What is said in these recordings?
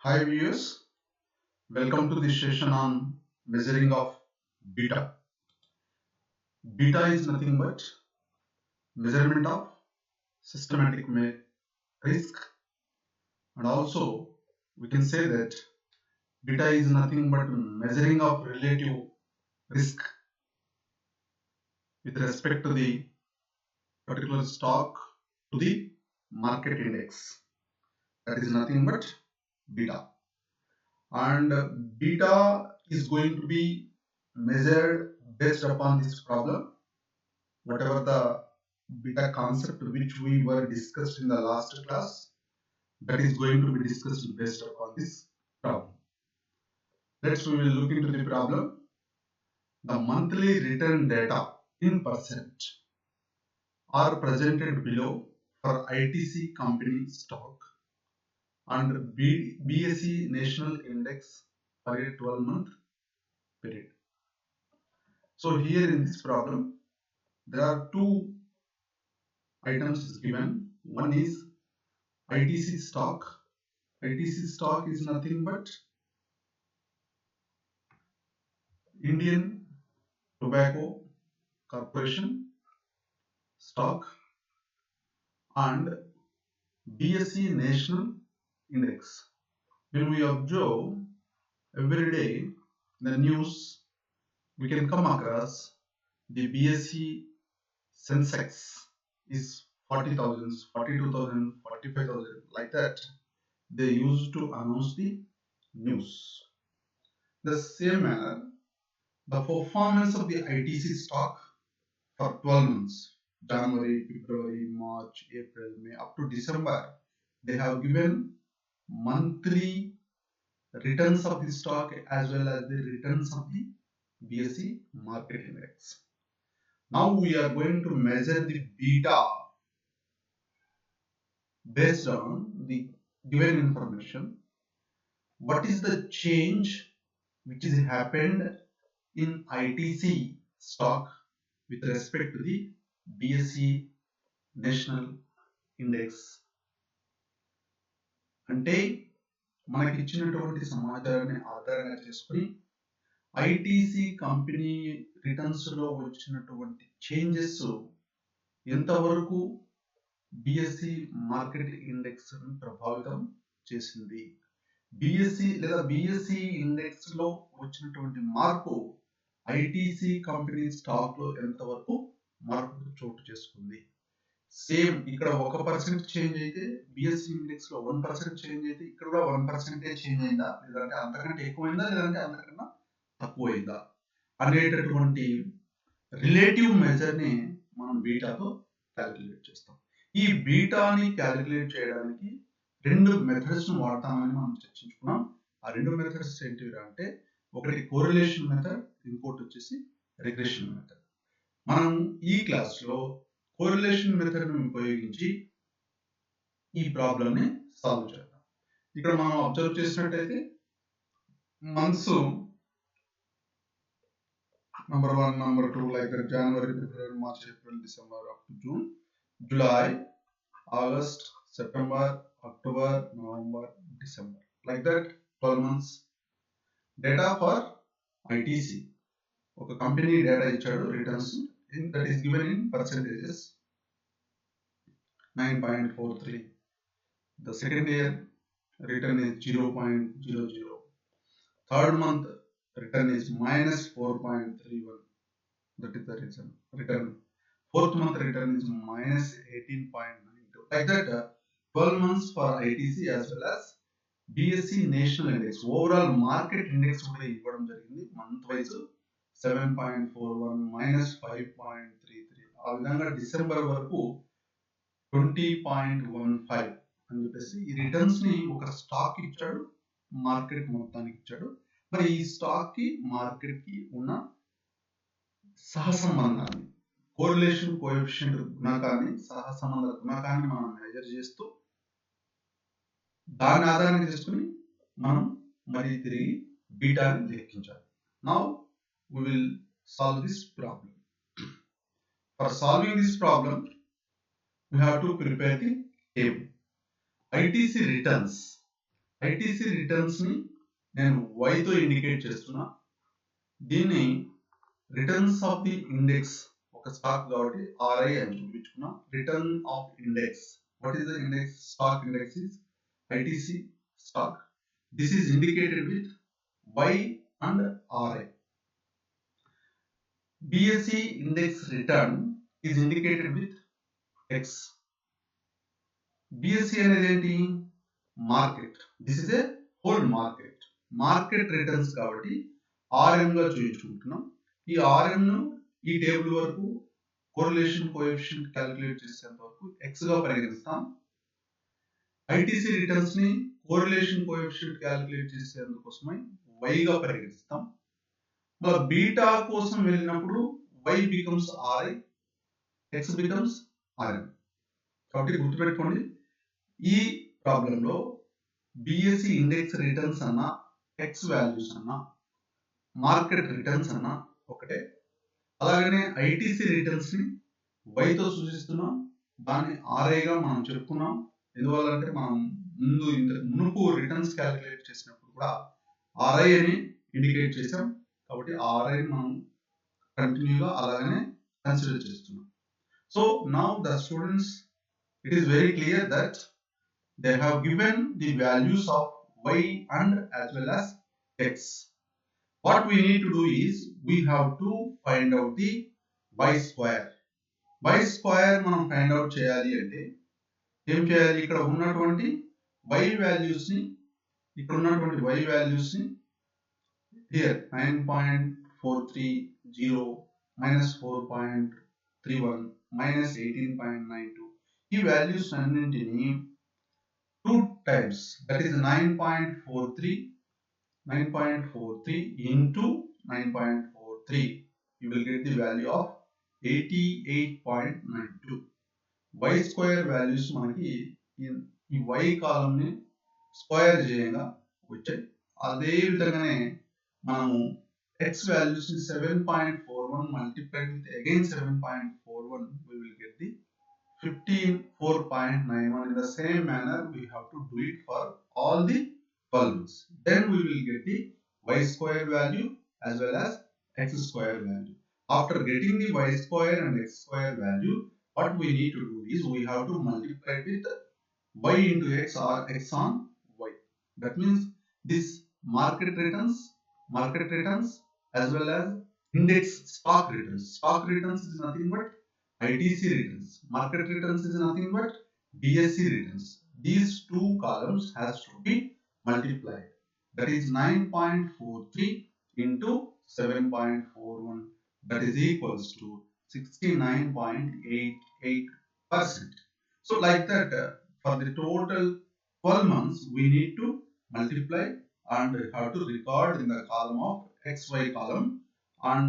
Hi viewers, welcome to this session on measuring of beta. Beta is nothing but measurement of systematic risk, and also we can say that beta is nothing but measuring of relative risk with respect to the particular stock to the market index. That is nothing but beta, and beta is going to be measured based upon this problem, whatever the beta concept which we were discussed in the last class, that is going to be discussed based upon this problem. Next we will look into the problem. The monthly return data in percent are presented below for ITC company stock and BSE national index for a 12-month period. So here in this problem there are two items given. One is ITC stock. ITC stock is nothing but Indian Tobacco Corporation stock, and BSE National Index. When we observe every day the news, we can come across the BSE Sensex is 40,000, 42,000, 45,000, like that. They used to announce the news. The same manner, the performance of the ITC stock for 12 months, January, February, March, April, May, up to December, they have given monthly returns of the stock as well as the returns of the BSE market index. Now we are going to measure the beta based on the given information. What is the change which has happened in ITC stock with respect to the BSE national index? అంటే మనకి ఇచ్చినటువంటి సమాచారాన్ని ఆధారంగా చేసుకుని ITC company returns లో వచ్చినటువంటి changes ఎంతవరకు BSc market index ప్రభావితం చేసింది, బిఎస్సి లేదా బిఎస్సి ఇండెక్స్ లో వచ్చినటువంటి మార్పు ఐటీసీ కంపెనీ స్టాక్ లో ఎంతవరకు మార్పు చోటు చేసుకుంది. సేమ్ ఇక్కడ 1% చేంజ్ అయితే బిఎస్సి ఇండెక్స్ లో 1% చేంజ్ అయితే ఇక్కడ కూడా 1% చేంజ్ అయిందా, లేదంటే అంతకంటే ఎక్కువైందా, లేదంటే అంతకన్నా తక్కువైందా అనేటటువంటి రిలేటివ్ మెజర్ ని మనం బీటాతో క్యాలిక్యులేట్ చేస్తాం. ఈ బీటాని క్యాలిక్యులేట్ చేయడానికి రెండు మెథడ్స్ వాడతామని మనం చర్చించుకున్నాం. ఆ రెండు మెథడ్స్ ఏంటివి అంటే, ఒకటి కోరిలేషన్ మెథడ్, ఇంకోటి వచ్చేసి రిగ్రెషన్ మెథడ్. మనం ఈ క్లాస్ లో కోరిలేషన్ మెథడ్ ని ఉపయోగించి ఈ ప్రాబ్లం ని సాల్వ్ చేద్దాం. ఇక్కడ మనం అబ్జర్వ్ చేసినట్టయితే months number 1, number 2, like that, January, February, March, April, December, up to June, July, August, September, October, November, December, like that, 12 months data for ITC. ఒక కంపెనీ డేటా ఇచ్చాడు, returns that is given in percentages, 9.43. The second year return is 0.00. Third month return is minus 4.31. That is the return. Fourth month return is minus 18.92. Like that, 12 months for ITC as well as BSE national index. Overall market index కూడా ఇవ్వడం జరిగింది. Month wise 7.41 minus 5.33. ఆ విధంగా December వరకు 20.15 అని చెప్పేసి ఈ returns ని ఒక స్టాక్ ఇచ్చాడు, మార్కెట్ మొత్తానికి ఇచ్చాడు. మరి ఈ స్టాక్ కి మార్కెట్ కి ఉన్న సహసంబంధాన్ని, కోరిలేషన్ కోఎఫిషియంట్ గుణకాన్ని, సహసంబంధ గుణకాన్ని మనం మెజర్ చేస్తూ దాన్ని ఆధారంగా చేసుకుని మనం మరి తిరిగి బీటాని లెక్కించాలి. Now we will solve this problem. For solving this problem, we have to prepare the table. ITC returns ITC returns ని నేను y తో ఇండికేట్ చేస్తున్నా. దీన్ని రిటర్న్స్ ఆఫ్ ది ఇండెక్స్ ఒక స్టాక్ కాబట్టి RI అని చూపించుకున్నా. Return of index, what is the index? Stock index is ITC stock. This is indicated with Y and RI. BSE index return is indicated with X. BSE అనేది ఏంటి? Market. This is a whole market. Market returns కాబట్టి RM గా చూపించుకుంటున్నాం. ఈ RM ను ఈ table వరకు correlation coefficient calculate చేసేంత వరకు X గా పరిగణిస్తాం. ఐటీసీ రిటర్న్స్ ని కోరిలేషన్ కోఎఫిషియంట్ క్యాలిక్యులేట్ చేసేందుకోసమై Y గా పరిగణిస్తాం. మరి బీటా కోసం వెళ్ళినప్పుడు Y becomes RI, X becomes RM. కాబట్టి గుర్తుపెట్టుకోండి, ఈ ప్రాబ్లంలో BSE ఇండెక్స్ రిటర్న్స్ అన్నా, X వాల్యూస్ అన్నా, మార్కెట్ రిటర్న్స్ అన్నా ఒకటే. అలాగనే ఐటీసీ రిటర్న్స్ ని Y తో సూచిస్తున్నాం, దాన్ని RI గా మనం చెప్పుకున్నాం. ఎందువల్లంటే మనం మునుపు రిటర్న్స్ క్యాలిక్యులేట్ చేసినప్పుడు కూడా RI అని ఇండికేట్ చేసాం. కాబట్టి RI మనం కంటిన్యూగా అలాగనే కన్సిడర్ చేస్తున్నాం. So now the students, it is very clear that they have given the values of Y and as well as X. What we need to do is we have to find out the Y square. Y square మనం find out చేయాలి అంటే ఏం చేయాలి? ఇక్కడ ఉన్నటువంటి Y values ని, ఇక్కడ ఉన్నటువంటి Y values ని here 9.430 minus 4.31 minus 18.92, ఈ వాల్యూస్ అన్నింటిని 2 times, that is 9.43 into 9.43, you will get the value of 88.92. Y square values మనకి ఈ Y కాలమ్ ని స్క్వేర్ చేయగా వచ్చాయి. అదే విధంగానే మనము X values ని 7.41 multiplied with again 7.41, we will get the 54.91. In the same manner we have to do it for all the 12 months. Then we will get the Y square value as well as X square value. After getting the Y square and X square value, what we need to do is we have to multiply with Y into X or X on Y. That means this market returns as well as index stock returns. Stock returns is nothing but ITC returns. Market returns is nothing but BSE returns. These two columns has to be multiplied. That is 9.43 into 7.41. That is equals to 69.88%. So like that, for the total 12 months, we need to multiply and have to record in the column of XY column. And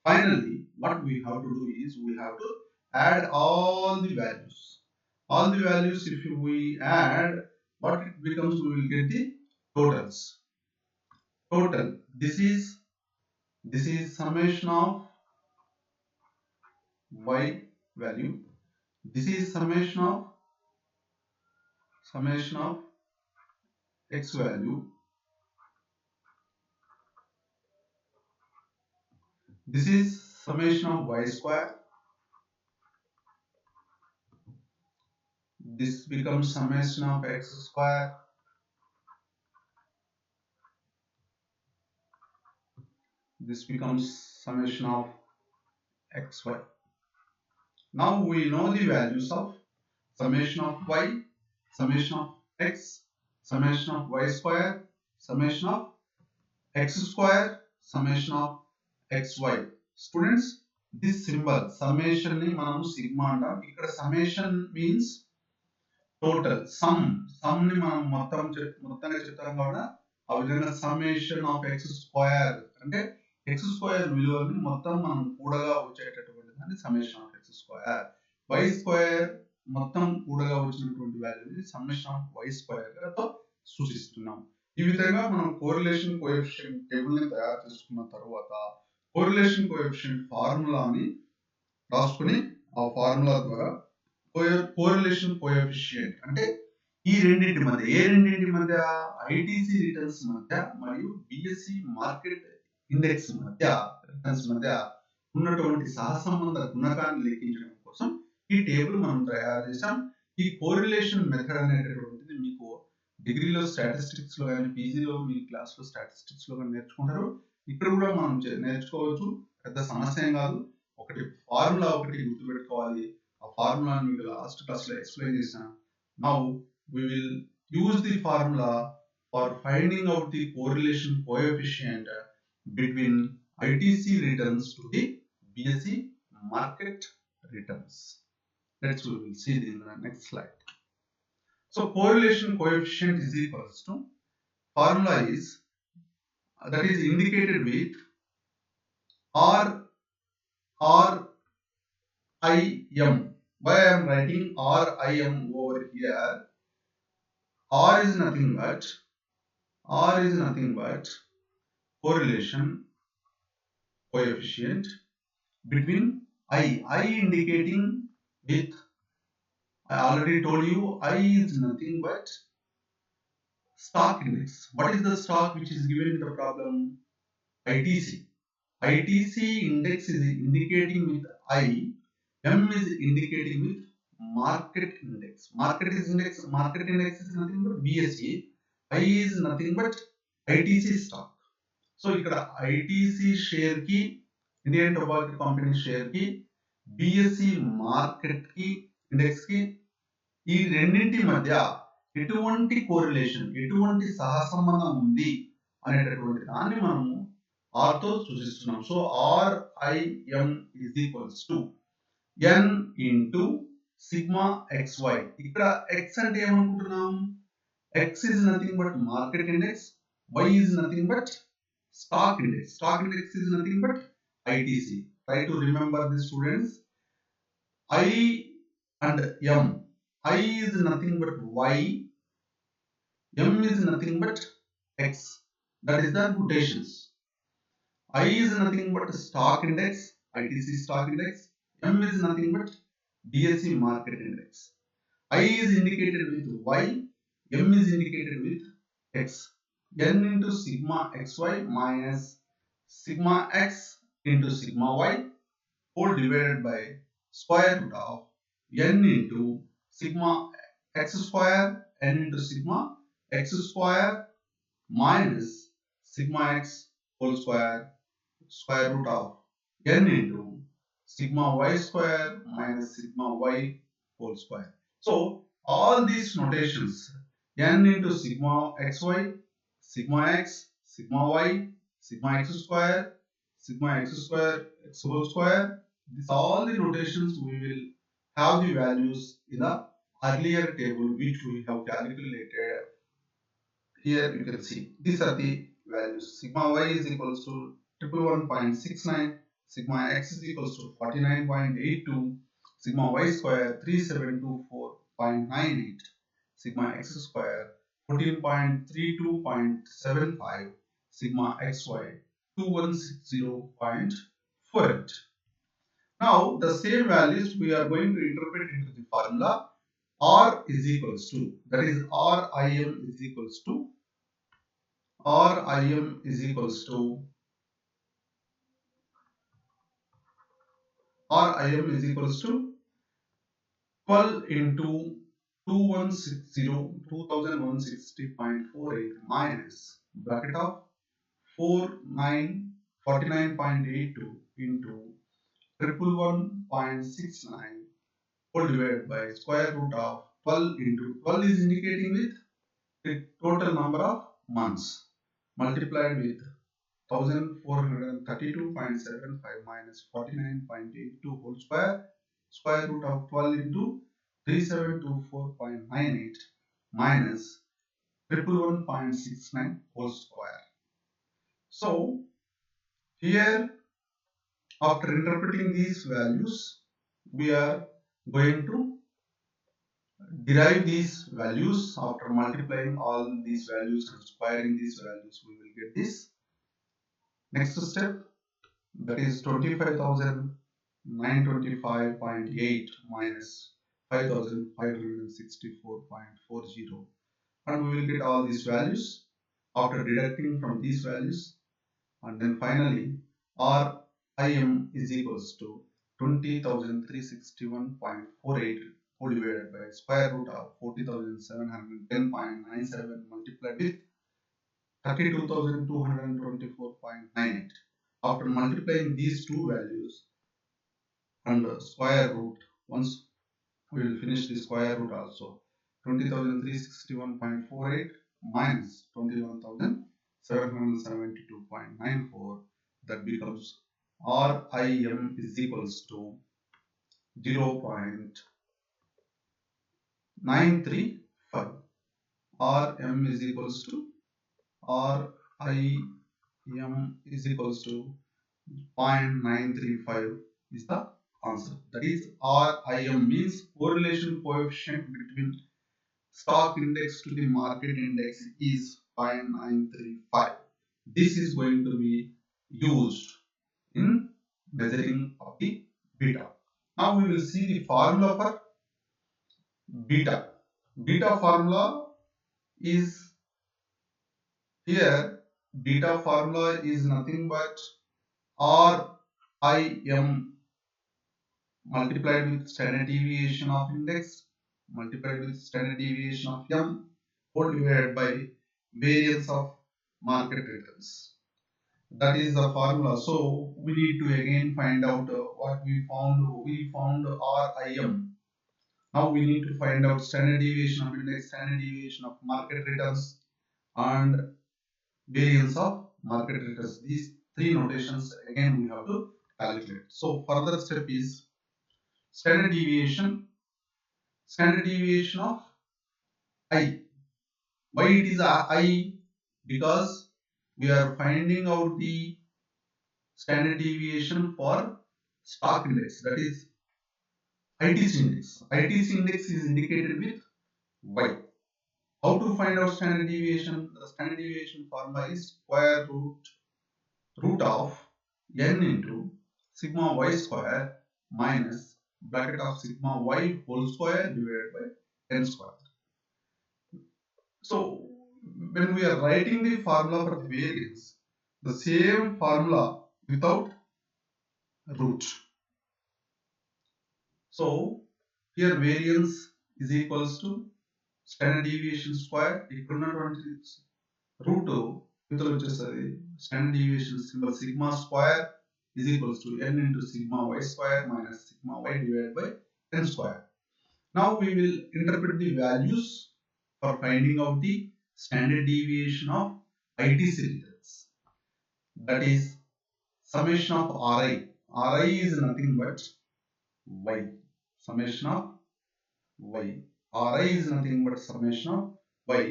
finally, what we have to do is we have to add all the values. All the values, if we add, what it becomes, we will get the totals. Total. This is summation of Y value. This is summation of X value. This is summation of Y square. This becomes summation of X square. This becomes summation of XY. Now we know the values of summation of Y, summation of X, summation of Y square, summation of X square, summation of XY. Students, this symbol summation ni manam sigma antam. Ikkada summation means total, sum ni manam mottanga cheptam kada ఆ విధంగా summation of X square అంటే X square విలువని మొత్తం మనం కూడగా వచ్చేటటువంటి దాన్ని summation of X square. Y square మొత్తం కూడగా వచ్చినటువంటి వాల్యూని summation of Y square తో సూచిస్తున్నాం. ఈ విధంగా మనం కోరిలేషన్ కోఎఫిషియంట్ టేబుల్ ని తయారు చేసుకున్న తర్వాత కోరిలేషన్ కోఎఫిషియంట్ ఫార్ములాని రాసుకుని ఆ ఫార్ములా ద్వారా కోరిలేషన్ కోఎఫిషియంట్ అంటే ఈ ఈ రెండింటి మధ్య ఏ రెండింటి మధ్య ఐటీసీ రిటర్న్స్ మధ్య మరియు బిఎస్సి మార్కెట్ ఇండెక్స్ మధ్య రిటర్న్స్ మధ్య ఉన్నటువంటి సహసంబంధ గుణకాన్ని లెక్కించడం కోసం ఈ టేబుల్ మనం తయారు చేసాం. ఈ కోరిలేషన్ మెథడ్ అనేటటువంటిది మీకు డిగ్రీలో స్టాటిస్టిక్స్ లో కానీ పీజీలో మీ క్లాస్ లో స్టాటిస్టిక్స్ లో కానీ నేర్చుకుంటారు. ఇక్కడ కూడా మనం నేర్చుకోవచ్చు, పెద్ద సమస్య ఏం కాదు. ఒకటి ఫార్ములా ఒకటి గుర్తుపెట్టుకోవాలి. ఆ ఫార్ములాని మీకు లాస్ట్ క్లాస్ లో ఎక్స్ప్లెయిన్ చేసిన. Now we will use the formula for finding out the correlation coefficient between ITC returns to the BSE market returns. Let's we will see in the next slide. So correlation coefficient is equals to, formula is that is indicated with RIM. Why I am writing RIM over here? R is nothing but correlation coefficient between I indicating with, I already told you, I is nothing but stock index. What is the stock which is given in the problem? ITC. ITC index is indicating with I, M is indicating with market index. Market index is nothing but BSE. I is nothing but ITC stock. So ఇక్కడ ITC share కి, Indian tobacco company share కి, BSc market కి index కి, ఈ రెండింటి మధ్య ఎటువంటి correlation, ఎటువంటి సహసంబంధం ఉంది అనేటటువంటి దాన్ని మనము R తో సూచిస్తున్నాం. So RIM is equals to N into sigma XY. ఇక్కడ X అంటే ఏమనుకుంటున్నాం? X is nothing but market index, Y is nothing but stock index. Stock index is nothing but ITC. Try to remember this, students. I and M. I is nothing but Y. M is nothing but X. That is the notations. I is nothing but stock index, ITC stock index. M is nothing but BSE market index. I is indicated with Y. M is indicated with X. N into sigma XY minus sigma X into sigma Y whole divided by square root of N into sigma X square, N into sigma X square minus sigma X whole square root of N into sigma Y square minus sigma Y whole square. So all these notations, N into sigma XY, sigma X, sigma Y, sigma X square, X whole square, these all the notations we will have the values in the earlier table which we have calculated. Here you can see these are the values. Sigma Y is equals to 111.69, sigma X is equals to 49.82, sigma Y square 3724.98, sigma X square 14.32.75, sigma XY 2160.48. Now the same values we are going to interpret into the formula. R is equals to, that is RIM is equals to 12 into 2160.48 minus bracket of 49.82 into 111.69 whole divided by square root of 12 into 12 is indicating with the total number of months multiplied with 1432.75 minus 49.82 whole square root of 12 into 3724.98 minus 111.69 whole square. So here, after interpreting these values, we are going to derive these values. After multiplying all these values and squaring these values, we will get this. Next step, that is 25,925.8 minus 5564.40, and we will get all these values after deducting from these values, and then finally RIM is equals to 20,361.48 whole divided by square root of 40,710.97 multiplied with 32,224.98. After multiplying these two values and square root, once we will finish the square root also, 20,361.48 minus 21,772.94, that becomes RIM is equals to 0.935. RM is equals to RIM is equals to 0.935 is the answer. That is, RIM means correlation coefficient between stock index to the market index is 0.935. This is going to be used in measuring of the beta. Now we will see the formula for beta. Beta formula is here. Beta formula is nothing but RIM multiplied with standard deviation of index multiplied with standard deviation of M whole divided by variance of market returns. That is the formula. So we need to again find out what we found. We found RIM. Now we need to find out standard deviation of index, standard deviation of market returns, and variance of market returns. These three notations again we have to calculate. So further step is standard deviation of I. Why it is I? Because we are finding out the standard deviation for stock index, that is ITC index. ITC index is indicated with Y. How to find out standard deviation? The standard deviation formula is square root of n into sigma y square minus bracket of sigma y whole square divided by n square. So when we are writing the formula for the variance, the same formula without root. So here variance is equals to standard deviation square equivalent root ఇతరులు వచ్చేసరి standard deviation symbol sigma square is equals to n into sigma y square minus sigma y divided by n square. Now we will interpret the values for finding out the standard deviation of ITC returns. That is summation of RI. RI is nothing but Y. Summation of Y. RI is nothing but summation of Y.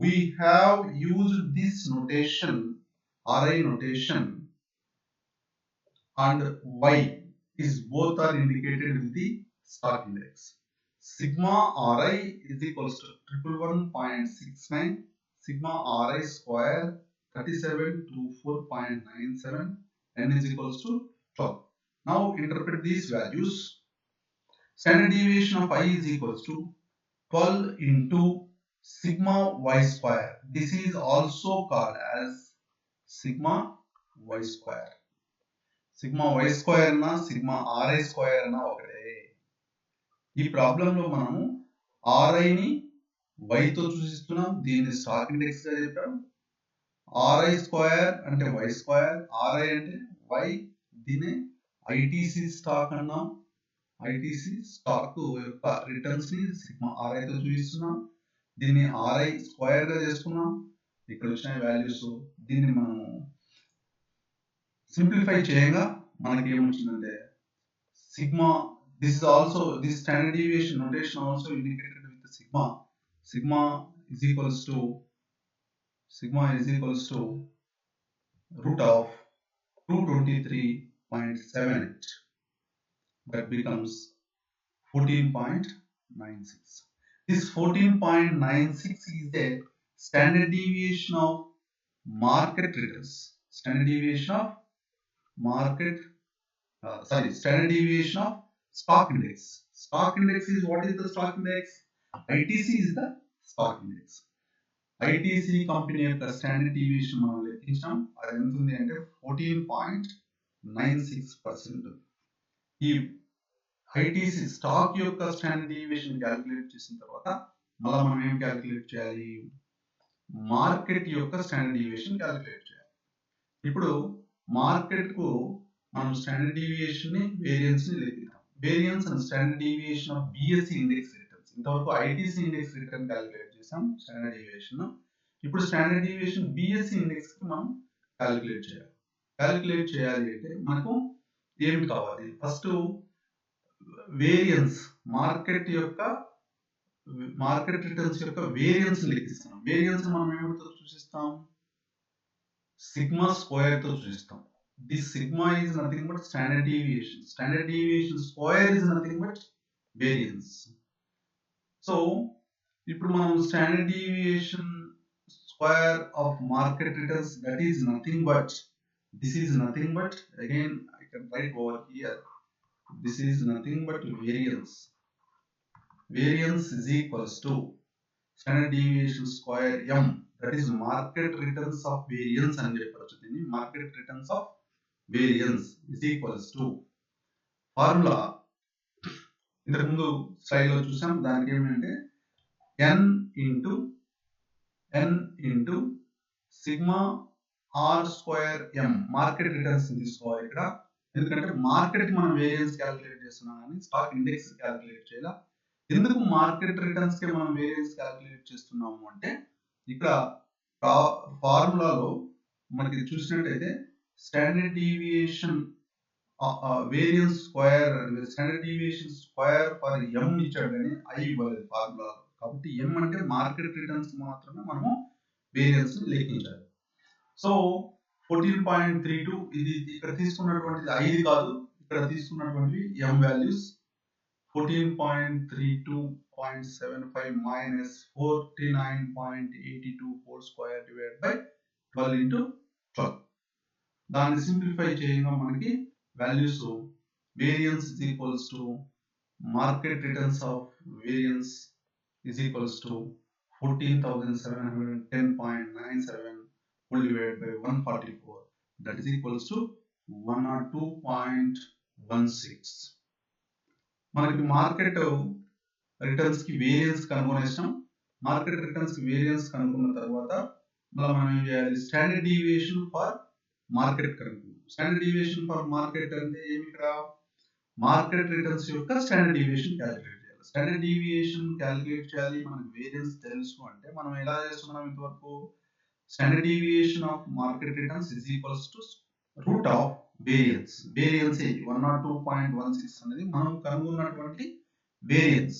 We have used this notation, RI notation, and Y is both are indicated with the stock index. Sigma RI is equals to 111.69, sigma RI square 3724.97, n is equals to 12. Now interpret these values. Standard deviation of I is equals to 12 into sigma y square. This is also called as sigma y square. Sigma y square na sigma ri square na ఒకటే. ఈ ప్రాబ్లంలో మనము RI ని y తో సూచిస్తున్నాం, దీన్ని stock index గా చెప్పాం. RI square అంటే y స్క్వేర్, RI అంటే y, దీన్ని ITC స్టాక్ అన్నాం. ITC స్టాక్ యొక్క రిటర్న్స్ ని సిగ్మా RI తో చూపిస్తున్నాం. దీన్ని RI స్క్వేర్ గా చేసుకున్నాం. ఇక్కడ వచ్చిన వాల్యూస్ దీన్ని మనము సింప్లిఫై చేయగా మనకి ఏమొచ్చిందంటే sigma, this is also, this standard deviation notation also indicated with the sigma is equals to root of 223.78, that becomes 14.96. This 14.96 is the standard deviation of market returns, standard deviation of stock index. Stock index is, what is the stock index? ITC is the stock index. ITC company యొక్క standard deviation మనం లెక్కించాం. అది ఎంత ఉంది అంటే 14.96%. ఈ ITC stock యొక్క standard deviation calculate చేసిన తర్వాత మళ్ళీ మనం ఏం క్యాలిక్యులేట్ చేయాలి? మార్కెట్ యొక్క స్టాండర్డ్ డీవియేషన్ క్యాలిక్యులేట్ చేయాలి. ఇప్పుడు మార్కెట్ కు మనం స్టాండర్డ్ డీవియేషన్ ని, వేరియన్స్ ని లెక్కిద్దాం. Variance and standard deviation of BSc index returns. ఇంతవరకు ఐటీసీ ఇండెక్స్ రిటర్న్ క్యాలిక్యులేట్ చేసాం స్టాండర్డ్ డీవియేషన్. ఇప్పుడు స్టాండర్డ్ డీవియేషన్ బిఎస్సి ఇండెక్స్ కి మనం క్యాలిక్యులేట్ చేయాలి. క్యాలిక్యులేట్ చేయాలి అంటే మనకు ఏమి కావాలి? ఫస్ట్ వేరియన్స్, మార్కెట్ రిటర్న్స్ యొక్క వేరియన్స్ లెక్కిస్తాం. వేరియన్స్ మనం ఏమిటితో సూచిస్తాం? సిగ్మా స్క్వేర్ తో సూచిస్తాం. This sigma is nothing but standard deviation. Standard deviation square is nothing but variance. So, ఇప్పుడు మనం standard deviation square of market returns, that is nothing but, this is nothing but, again I can write over here, this is nothing but variance. Variance is equals to standard deviation square m, that is market returns of variance అని చెప్పొచ్చు. దీన్ని market returns of variance is equals to formula ఇంతకు ముందు slide లో చూసాం. దానికి ఏమంటే n into sigma R square m, market returns తీసుకోవాలి ఇక్కడ. ఎందుకంటే మార్కెట్ మనం వేరియన్స్ క్యాలిక్యులేట్ చేస్తున్నాం కానీ స్టాక్ ఇండెక్స్ క్యాలిక్యులేట్ చేయాలి. ఎందుకు మార్కెట్ రిటర్న్స్ కి మనం వేరియన్స్ క్యాలిక్యులేట్ చేస్తున్నాము అంటే, ఇక్కడ ఫార్ములాలో మనకి చూసినట్టయితే standard deviation variance square, standard deviation square for m ఇచ్చాడు కానీ i ఇవ్వలేదు ఫార్ములాలో. కాబట్టి m అంటే మార్కెట్ రిటర్న్స్ మాత్రమే మనము వేరియన్స్ లెక్కించాలి. సో 14.32 ఇది ఇక్కడ తీసుకున్నటువంటిది 5 కాదు, ఇక్కడ తీసుకున్నటువంటి m values 14.32.75 minus 49.82 whole square divided by 12 into 12. దాన్ని సింప్లిఫై చేయగా మనకి values variance is equals to market returns of variance is equals to 14,710.97 whole divided by 144, that is equals to 102.16. మనకి మార్కెట్ రిటర్న్స్ కి వేరియన్స్ కనుగొనేసాం. Market returns కి variance కనుక్కున్న తర్వాత మళ్ళీ మనం ఏం చేయాలి? స్టాండర్డ్ డీవియేషన్ ఫర్ మార్కెట్ కనుక్కున్నాం. స్టాండర్డ్ డీవియేషన్ ఫర్ మార్కెట్ అంటే ఏమి? ఇక్కడ మార్కెట్ రిటర్న్స్ యొక్క స్టాండర్డ్ డీవియేషన్ క్యాలిక్యులేట్ చేయాలి. స్టాండర్డ్ డీవియేషన్ క్యాలిక్యులేట్ చేయాలి, మనకు వేరియన్స్ తెలుసు అంటే మనం ఎలా చేస్తున్నాం ఇంతవరకు? Standard deviation of market returns is equals to root of variance. Variance 102.16 అనేది మనం కనుగొన్నటువంటి వేరియన్స్.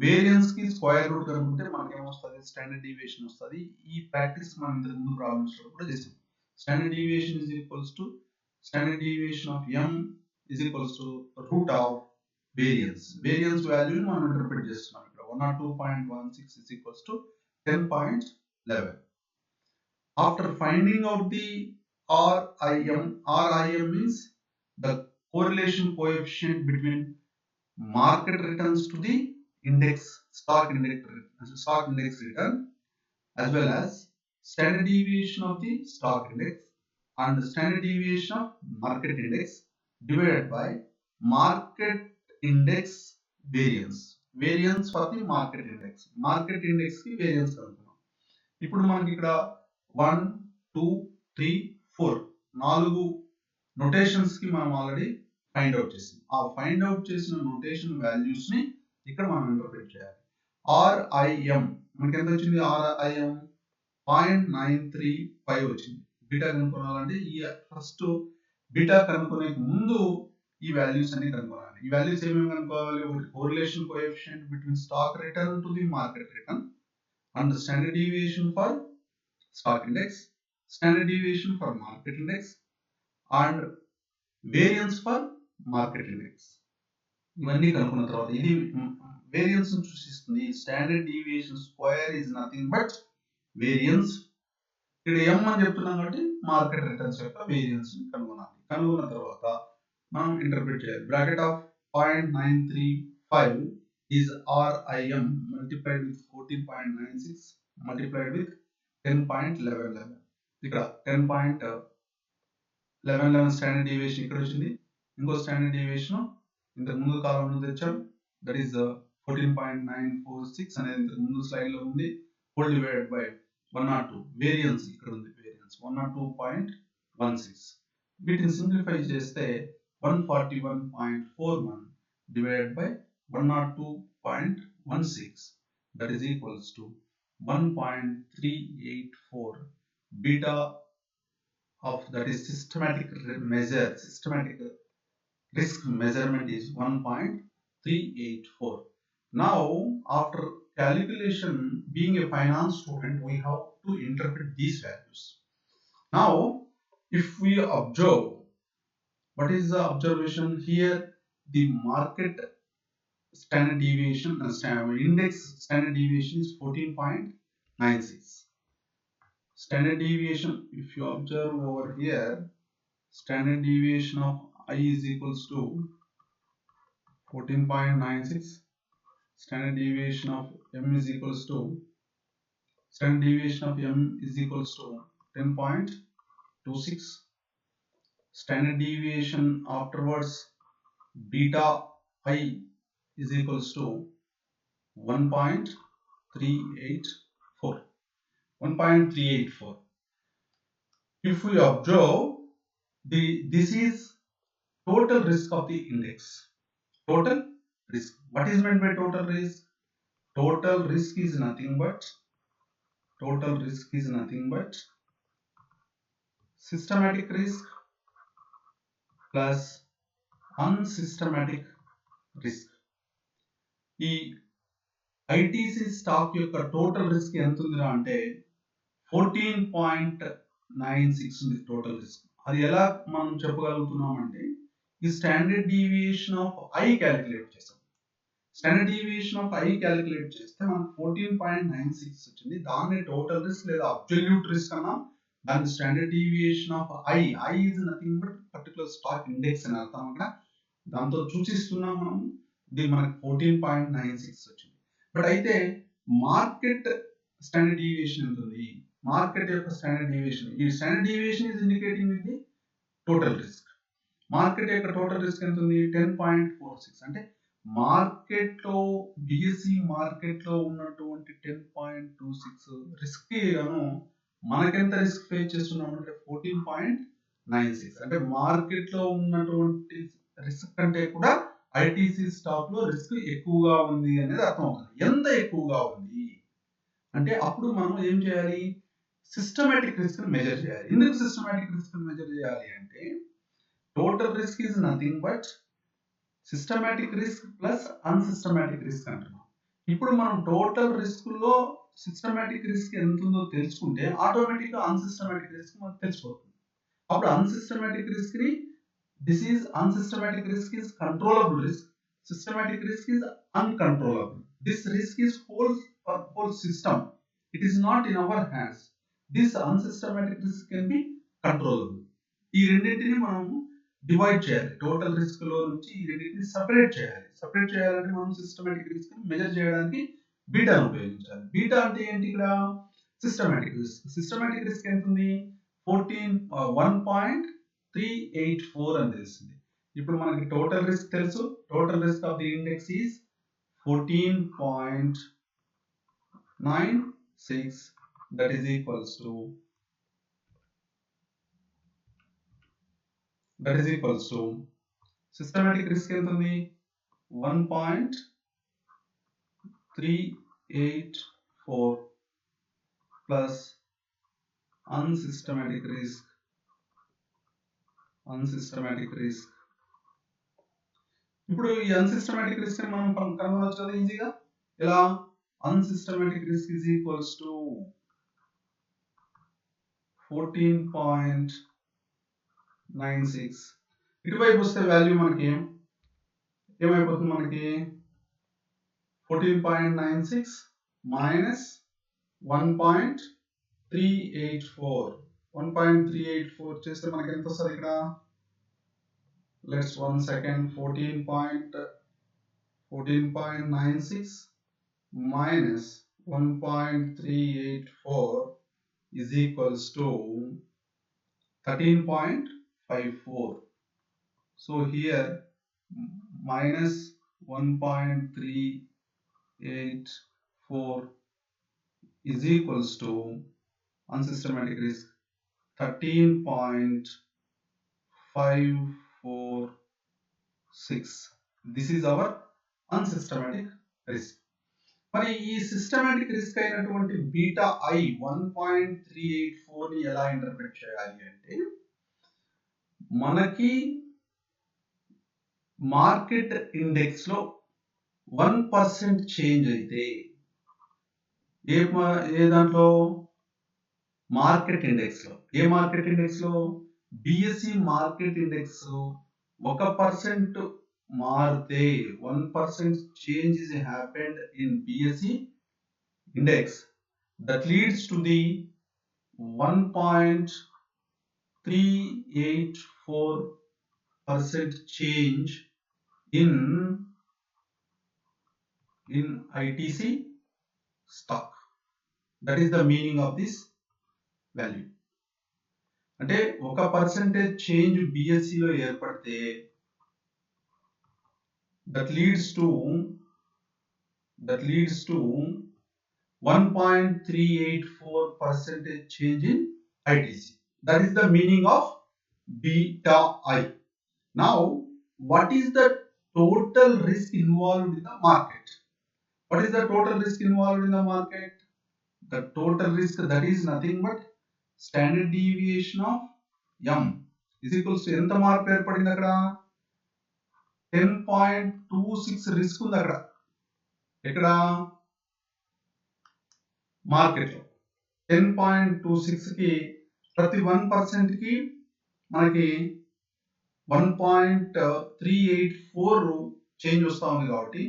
వేరియన్స్ కి స్క్వేర్ రూట్ కనుక్కుంటే మనకి ఏమొస్తుంది? స్టాండర్డ్ డీవియేషన్ వస్తుంది. ఈ ప్రాక్టీస్ మనం ఇంతకు ముందు ప్రాబ్లమ్స్ లో కూడా చేసాం. Standard deviation is equals to standard deviation of m is equals to root of variance. Variance value మనం ఇంటర్ప్రిట్ చేస్తున్నాం ఇక్కడ. 102.16 is equals to 10.11. After finding out the RIM means the correlation coefficient between market returns to the index, stock index return, as well as standard deviation of the stock index and standard deviation of market index divided by market index variance. Variance for the market index. Market index ki variance కనుక్కున్నాం. ఇప్పుడు మనకి ఇక్కడ 1, 2, 3, 4 4 notations కి మనం already find out చేసాం. ఆ find out చేసిన notation values ని ఇక్కడ మనం ఇంటర్ప్రిట్ చేయాలి. RIM మనకి ఎంత వచ్చింది? RIM 0.935 వచ్చింది. బీటా కనుక్కోవాలంటే ఈ ఫస్ట్ బీటా కనుక్కునే ముందు ఈ వాల్యూస్ అన్ని కనుక్కోవాలి. ఈ వాల్యూస్ ఏమేమి కనుక్కోవాలి? ఒకటి correlation coefficient between stock return to the market return and standard deviation for stock index, standard deviation for market index and variance for market index. ఇవన్నీ కనుక్కున్న తర్వాత ఇది వేరియన్స్ సూచిస్తుంది. Standard deviation square is nothing but variance. ఇక్కడ m అని చెప్తున్నాం కాబట్టి market returns యొక్క వేరియన్స్ కనుగొనాలి. కనుగొన్న తర్వాత మనం ఇంటర్ప్రిట్ చేయాలి. Bracket of 0.935 is RIM multiplied with 14.96 multiplied with 10.11. ఇక్కడ 10.11 స్టాండర్డ్ డీవియేషన్ ఇక్కడ వచ్చింది. ఇంకో స్టాండర్డ్ డీవియేషన్ ఇంతకు ముందు కాలంలో తెచ్చాం, దట్ ఈస్ 14.946 అనేది ఇంతకు ముందు స్లైడ్ లో ఉంది. హోల్ డివైడెడ్ బై 102 వేరియన్స్ ఇక్కడ ఉంది, వేరియన్స్ 102.16. వీటిని సింప్లిఫై చేస్తే 141.41 divided by 102.16, that is equals to 1.384. beta of that is systematic risk measurement is 1.384. Now after calculation, being a finance student, we have to interpret these values. Now if we observe, what is the observation here? The market standard deviation, index standard deviation is 14.96. Standard deviation, if you observe over here, standard deviation of I is equals to 14.96. Standard deviation of M is equals to 10.26. Standard deviation afterwards, beta I is equals to 1.384. 1.384. If we observe, this is total risk of the index. Total risk. What is meant by total risk? Total risk is nothing but systematic risk plus unsystematic risk. ఈ ITC stock యొక్క total risk ఎంత ఉందిరా అంటే 14.96 ఉంది total risk. అది ఎలా మనం చెప్పగలుగుతున్నాం అంటే, ఈ standard deviation of I calculate చేస్తాం. Standard deviation of I calculate చేస్తే మనకు 14.96 వచ్చింది. దాన్ని టోటల్ రిస్క్ లేదా అబ్సల్యూట్ రిస్క్ అన్నాం. దాని standard deviation of I is nothing but particular stock index అని అర్థం. అక్కడ దాంతో సూచిస్తున్నాం మనం. ఇది మనకు 14.96 వచ్చింది. బట్ అయితే మార్కెట్ స్టాండర్డ్ డీవియేషన్ ఎంత ఉంది? మార్కెట్ యొక్క స్టాండర్డ్ డీవియేషన్, ఈ standard deviation is indicating with the total risk. Market యొక్క టోటల్ రిస్క్ ఎంత ఉంది? 10.46. అంటే మార్కెట్ లో బిఎస్సి మార్కెట్ లో ఉన్నటువంటి 10.26 రిస్క్ కి గాను మనకెంత రిస్క్ ఫేస్ చేస్తున్నాం అంటే 14.96. అంటే మార్కెట్ లో ఉన్నటువంటి రిస్క్ కంటే కూడా ఐటీసీ స్టాక్ లో రిస్క్ ఎక్కువగా ఉంది అనేది అర్థం అవుతుంది. ఎంత ఎక్కువగా ఉంది అంటే అప్పుడు మనం ఏం చేయాలి? సిస్టమేటిక్ రిస్క్ మెజర్ చేయాలి. ఎందుకు సిస్టమేటిక్ రిస్క్ మెజర్ చేయాలి అంటే, total risk is nothing but systematic risk plus unsystematic risk అంటున్నాం. ఇప్పుడు మనం టోటల్ రిస్క్ లో సిస్టమేటిక్ రిస్క్ ఎంత ఉందో తెలుసుకుంటే ఆటోమేటిక్ గా అన్సిస్టమేటిక్ రిస్క్ మనకు తెలిసిపోతుంది. అప్పుడు అన్సిస్టమేటిక్ రిస్క్ ని unsystematic risk is controllable risk, systematic risk is uncontrollable. This risk is whole system. It is not in our hands. This unsystematic risk can be controllable. ఈ రెండింటిని మనం డివైడ్ చేయాలి. టోటల్ రిస్క్ లో నుంచి ఈ రెండింటిని సెపరేట్ చేయాలి. సెపరేట్ చేయాలంటే మనం సిస్టమేటిక్ రిస్క్ మెజర్ చేయడానికి బీటాను ఉపయోగించాలి. బీటా అంటే ఏంటి? ఇక్కడ సిస్టమేటిక్ రిస్క్. సిస్టమేటిక్ రిస్క్ ఎంత ఉంది? 1.384 అని తెలిసింది. ఇప్పుడు మనకి టోటల్ రిస్క్ తెలుసు. Total risk of the index is 14.96. that is equals to systematic risk ఎంత ఉంది? 1.384 plus unsystematic risk. ఇప్పుడు ఈ అన్సిస్టమాటిక్ రిస్క్ ని మనం కనుగొనవచ్చు కదా ఈజీగా. ఎలా? అన్సిస్టమాటిక్ రిస్క్ ఈజ్ ఈక్వల్స్ టు 14.96. ఇటువైపు వస్తే వాల్యూ మనకి ఏమైపోతుంది? మనకి 14.96 మైనస్ 1.384. 1.384 చేస్తే మనకి ఎంత వస్తుంది ఇక్కడ? Let's 1 second. 14.96 14.96 minus 1.384 is equals to 13.54. So here minus 1.384 is equals to unsystematic risk 13.546. This is our unsystematic risk. మరి ఈ సిస్టమాటిక్ రిస్క్ అయినటువంటి బీటా ఐ 1.384 ని ఎలా ఇంటర్ప్రిట్ చేయాలి అంటే, మనకి మార్కెట్ ఇండెక్స్ లో 1% చేంజ్ అయితే ఏ దాంట్లో మార్కెట్ ఇండెక్స్ లో బిఎస్సి మార్కెట్ ఇండెక్స్ 1% మారితే 1% change is happened in BSE index that leads to the 1.384% change in ITC stock. That is the meaning of this value. అంటే 1% change BSE లో ఏర్పడితే that leads to 1.384% change in ITC. That is the meaning of beta I. Now, what is the total risk involved in the market? What is the total risk involved in the market? The total risk, that is nothing but standard deviation of M is equals to ఎంత మార్పు ఏర్పడింది అక్కడ 10.26 risk ఉంది అక్కడ ఇక్కడ market లో 10.26 కి ప్రతి 1% కి మనకి 1.384 చేంజ్ వస్తా ఉంది కాబట్టి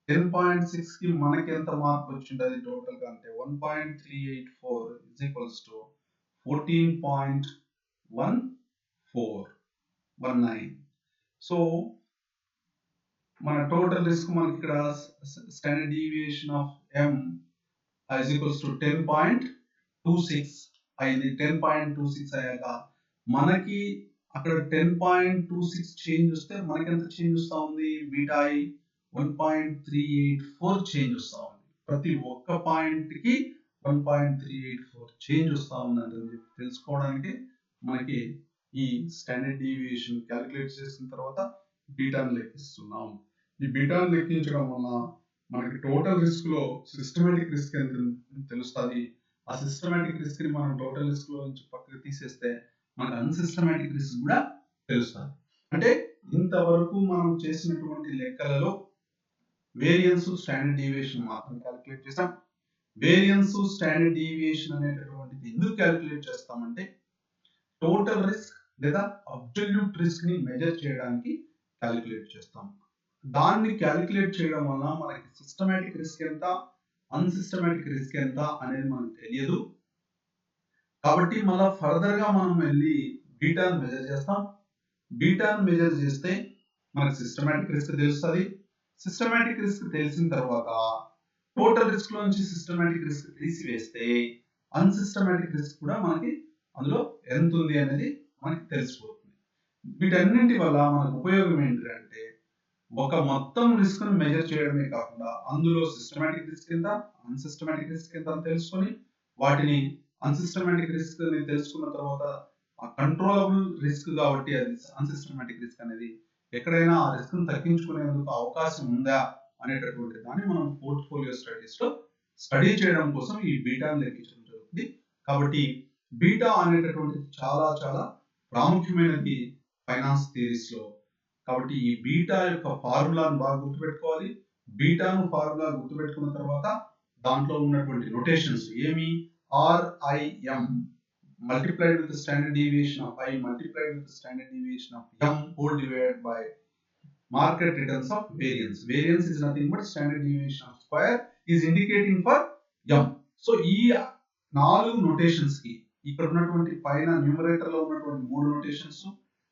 10.6 కి మనకి ఎంత మార్పు వచ్చింటది టోటల్ గా అంటే 1.384 is equals to 14.1419. సో మన టోటల్ రిస్క్ మనకి ఇక్కడ standard deviation of M is equals to 10.26 అయింది. 10.26 అయ్యాక మనకి అక్కడ 10.26 చేంజ్ వస్తే మనకి ఎంత చేంజ్ వస్తా ఉంది బీటా ఐ 1.384 చేంజ్ వస్తా ఉంది. ప్రతి ఒక్క పాయింట్ కి 1.384 చేంజ్ వస్తా ఉందని తెలుసుకోవడానికి మనకి ఈ స్టాండర్డ్ డీవియేషన్ క్యాలిక్యులేట్ చేసిన తర్వాత బీటాను లెక్కిస్తున్నాం. ఈ బీటాను లెక్కించడం వల్ల మనకి టోటల్ రిస్క్ లో సిస్టమాటిక్ రిస్క్ ఎంత తెలుస్తుంది. ఆ సిస్టమాటిక్ రిస్క్ ని మనం టోటల్ రిస్క్ లో నుంచి పక్కకు తీసేస్తే మనకు అన్సిస్టమాటిక్ రిస్క్ కూడా తెలుస్తుంది. అంటే ఇంతవరకు మనం చేసినటువంటి లెక్కలలో వేరియన్స్ స్టాండర్డ్ డీవియేషన్ మాత్రం క్యాలిక్యులేట్ చేస్తాం. వేరియన్స్ స్టాండర్డ్ డీవియేషన్ అనేటటువంటిది ఎందుకు క్యాలిక్యులేట్ చేస్తామంటే టోటల్ రిస్క్ లేదా అబ్సల్యూట్ రిస్క్ ని మెజర్ చేయడానికి క్యాలిక్యులేట్ చేస్తాం. దాన్ని క్యాలిక్యులేట్ చేయడం వల్ల మనకి సిస్టమాటిక్ రిస్క్ ఎంత అన్సిస్టమాటిక్ రిస్క్ ఎంత అనేది మనకు తెలియదు. కాబట్టి మళ్ళీ ఫర్దర్ గా మనం వెళ్ళి బీటాను మెజర్ చేస్తాం. బీటాను మెజర్ చేస్తే మనకి సిస్టమాటిక్ రిస్క్ తెలుస్తుంది. సిస్టమాటిక్ రిస్క్ తెలిసిన తర్వాత టోటల్ రిస్క్ లో నుంచి సిస్టమాటిక్ రిస్క్ తీసివేస్తే అన్సిస్టమాటిక్ రిస్క్ కూడా మనకి అందులో ఎంత ఉంది అనేది మనకి తెలిసిపోతుంది. వీటన్నింటి వల్ల మనకు ఉపయోగం ఏంటంటే ఒక మొత్తం రిస్క్ ను మెజర్ చేయడమే కాకుండా అందులో సిస్టమాటిక్ రిస్క్ ఎంత అన్సిస్టమాటిక్ రిస్క్ ఎంత అని తెలుసుకొని వాటిని అన్సిస్టమాటిక్ రిస్క్ ని తెలుసుకున్న తర్వాత ఆ కంట్రోలబుల్ రిస్క్ కాబట్టి అది అన్సిస్టమాటిక్ రిస్క్ అనేది ఎక్కడైనా ఆ రిస్క్ ను తగ్గించుకునేందుకు అవకాశం ఉందా అనేటటువంటి దాన్ని మనం పోర్ట్ఫోలియో స్టడీస్ లో స్టడీ చేయడం కోసం ఈ బీటాను లెక్కించడం జరుగుతుంది. కాబట్టి బీటా అనేటటువంటిది చాలా చాలా ప్రాముఖ్యమైనది ఫైనాన్స్ థియరీస్ లో. కాబట్టి ఈ బీటా యొక్క ఫార్ములాను బాగా గుర్తుపెట్టుకోవాలి. బీటాను ఫార్ములా గుర్తుపెట్టుకున్న తర్వాత దాంట్లో ఉన్నటువంటి నొటేషన్స్ ఏమి RIM multiplied with the standard deviation of I multiplied with the standard deviation of M whole divided by market returns of variance. Variance is nothing but standard deviation of square is indicating for M. So ఈ 4 notations కి ఇక్కడ ఉన్నటువంటి పైన numerator లో ఉన్నటువంటి 3 notations,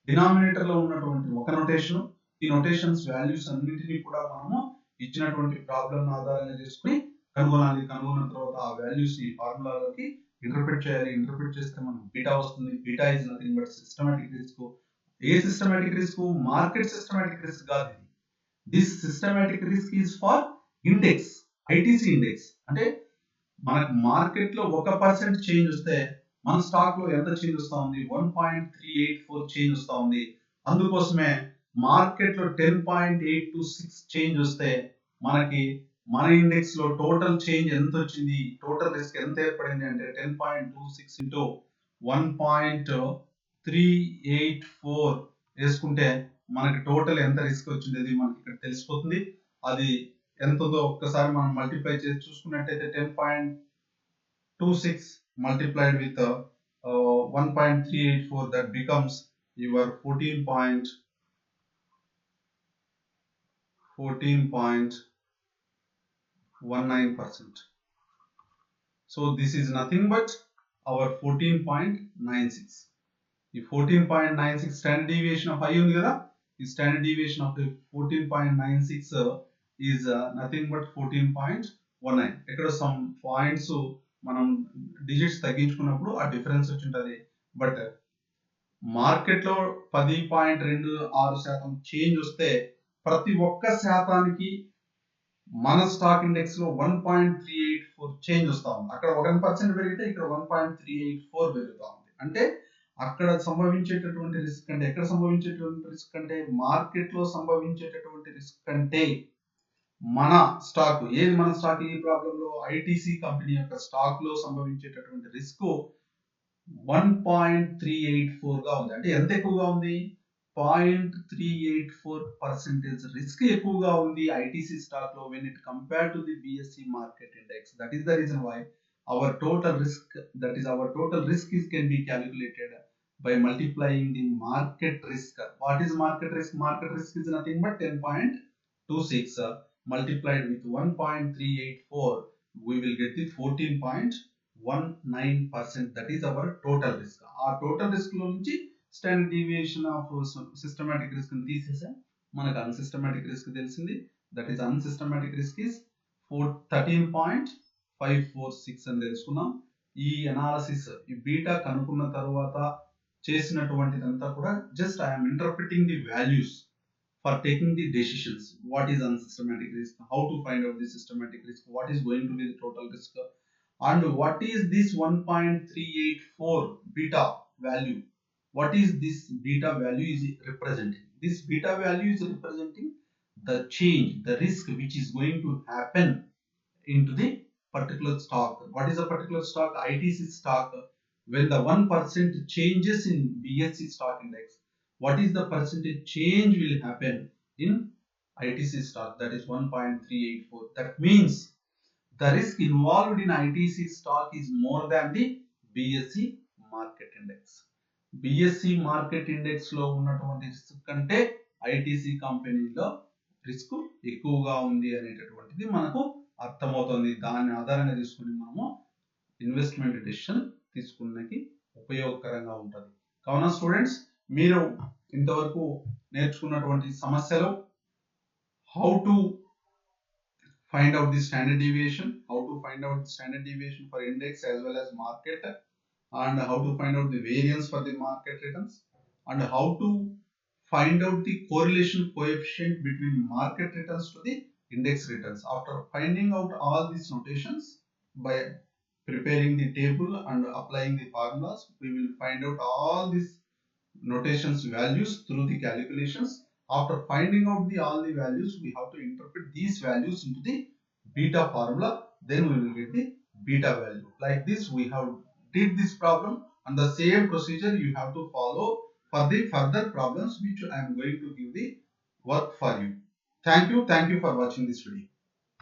denominator లో ఉన్నటువంటి ఒక నొటేషన్, ఈ నొటేషన్స్ వాల్యూస్ అన్నిటిని కూడా మనము ఇచ్చినటువంటి ప్రాబ్లం ఆధారంగా చేసుకుని కనుగొనాలి. కనుగొన్న తర్వాత ఆ వాల్యూస్ ని ఫార్ములాలోకి ఇంటర్ప్రిట్ చేయాలి. ఇంటర్ప్రిట్ చేస్తే మనకు బీటా వస్తుంది. Beta is nothing but systematic risk. A systematic risk? Market systematic risk కాదు ఇది. This systematic risk is for index, ITC index. అంటే మనకు మార్కెట్ లో 1% చేంజ్ వస్తే మన స్టాక్ లో ఎంత చేంజ్ వస్తా ఉంది? 1.384 చేంజ్ వస్తా ఉంది. అందుకోసమే మార్కెట్ లో 10.826 చేంజ్ వస్తే మనకి మన ఇండెక్స్ లో టోటల్ చేంజ్ ఎంత వచ్చింది, టోటల్ రిస్క్ ఎంత ఏర్పడింది అంటే 10.26 ఇంటూ 1.384 వేసుకుంటే మనకి టోటల్ ఎంత రిస్క్ వచ్చింది అది మనకి ఇక్కడ తెలిసిపోతుంది. అది ఎంతదో ఒక్కసారి మనం మల్టిప్లై చేసి చూసుకున్నట్టయితే 10.26 multiplied with 1.384, that becomes your 14.19%. So this is nothing but our 14.96. ఈ 14.96 స్టాండర్డ్ డీవియేషన్ ఆఫ్ I ఉంది కదా, ఈ standard deviation of 14.96 is nothing but 14.19. ఇక్కడ సమ్ పాయింట్స్ మనం డిజిట్స్ తగ్గించుకున్నప్పుడు ఆ డిఫరెన్స్ వచ్చి ఉంటుంది. బట్ మార్కెట్ లో 10.26% చేంజ్ వస్తే ప్రతి ఒక్క శాతానికి మన స్టాక్ ఇండెక్స్ లో 1.384 చేంజ్ వస్తా ఉంది. అక్కడ 1% పెరిగితే ఇక్కడ 1.384 పెరుగుతా ఉంది. అంటే అక్కడ సంభవించేటటువంటి రిస్క్ అంటే, ఎక్కడ సంభవించేటటువంటి రిస్క్ అంటే మార్కెట్ లో సంభవించేటటువంటి రిస్క్ కంటే మన స్టాక్, ఏది మన స్టాక్ ఈ ప్రాబ్లం లో ఐటీసీ కంపెనీ యొక్క స్టాక్ లో సంభవించేటటువంటి రిస్క్ 1.384 గా ఉంది. అంటే ఎంత ఎక్కువగా ఉంది? 0.384% రిస్క్ ఎక్కువగా ఉంది ఐటీసీ స్టాక్ లో when it compared to the BSE market index. That is the reason why our total risk, that is our total risk can be calculated by multiplying the market risk. What is market risk? Market risk is nothing but 10.26 multiplied with 1.384, we will get the 14.19%. that is our total risk. Our total risk లో నుంచి standard deviation of systematic risk ని తీసేసా మనకు అన్సిస్టమాటిక్ risk తెలిసింది. That is అన్సిస్టమాటిక్ risk is 13.546 అని తెలుసుకున్నాం. ఈ analysis, ఈ beta కనుక్కున్న తర్వాత చేసినటువంటిదంతా కూడా just I'm interpreting the values for taking the decisions. What is unsystematic risk? How to find out the systematic risk? What is going to be the total risk? And what is this 1.384 beta value? What is this beta value is representing? This beta value is representing the change, the risk which is going to happen into the particular stock. What is a particular stock? ITC stock. When the 1% changes in BSE stock index, what is the percentage change will happen in ITC stock? That is 1.384. That means the risk involved in ITC stock is more than the BSE market index. BSE market index లో ఉన్నటువంటి risk కంటే ITC కంపెనీలో risk ఎక్కువగా ఉంది అనేటటువంటిది మనకు అర్థమవుతుంది. దాన్ని ఆధారంగా తీసుకుని మనము ఇన్వెస్ట్మెంట్ డెసిషన్ తీసుకున్నకి ఉపయోగకరంగా ఉంటుంది. కావున స్టూడెంట్స్, మీరు ఇంతవరకు నేర్చుకున్నటువంటి సమస్యలు how to find out the standard deviation, how to find out the standard deviation for index as well as market, and how to find out the variance for the market returns, and how to find out the correlation coefficient between market returns to the index returns. After finding out all these notations by preparing the table and applying the formulas, we will find out all these notations values through the calculations. After finding out all the values, we have to interpret these values into the beta formula. Then we will get the beta value. Like this, we have did this problem, and the same procedure you have to follow for the further problems which I am going to give the work for you. Thank you for watching this video.